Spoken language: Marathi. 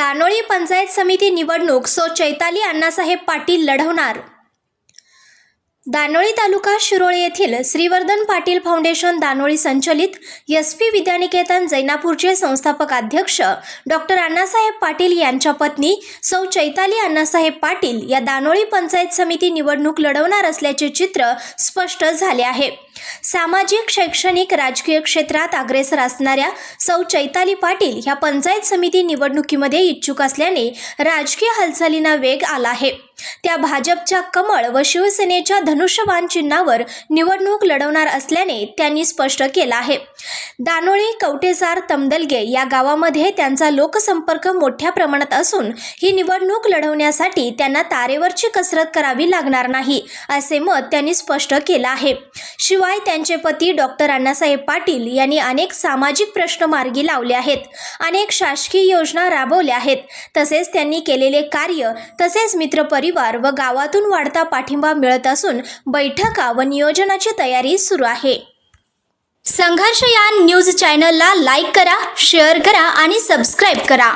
दानोळी पंचायत समिती निवडणूक सौ चैताली अण्णासाहेब पाटील लढवणार। दानोळी तालुका शिरोळ येथील श्रीवर्धन पाटील फाउंडेशन दानोळी संचलित SP विद्यानिकेतन जैनापूरचे संस्थापक अध्यक्ष डॉक्टर अण्णासाहेब पाटील यांच्या पत्नी सौ चैताली अण्णासाहेब पाटील या दानोळी पंचायत समिती निवडणूक लढवणार असल्याचे चित्र स्पष्ट झाले आहे। सामाजिक, शैक्षणिक, राजकीय क्षेत्रात अग्रेसर असणाऱ्या सौ चैताली पाटील ह्या पंचायत समिती निवडणुकीमध्ये इच्छुक असल्याने राजकीय हालचालींना वेग आला आहे। त्या भाजपच्या कमळ व शिवसेनेच्या धनुष्यबाण चिन्हावर निवडणूक लढवणार असल्याने त्यांनी स्पष्ट केलं आहे। दानोळी, कवटेसार, तमदलगे या गावामध्ये त्यांचा लोकसंपर्क मोठ्या प्रमाणात असून ही निवडणूक लढवण्यासाठी त्यांना तारेवरची कसरत करावी लागणार नाही असे मत त्यांनी स्पष्ट केलं आहे। शिवाय त्यांचे पती डॉक्टर अण्णासाहेब पाटील यांनी अनेक सामाजिक प्रश्न मार्गी लावले आहेत, अनेक शासकीय योजना राबवल्या आहेत, तसेच त्यांनी केलेले कार्य तसेच मित्रपरिवार व गावातून वाढता पाठिंबा मिळत असून बैठका व नियोजनाची तयारी सुरू आहे। संघर्ष यान न्यूज चॅनलला लाईक करा, शेअर करा आणि सबस्क्राईब करा।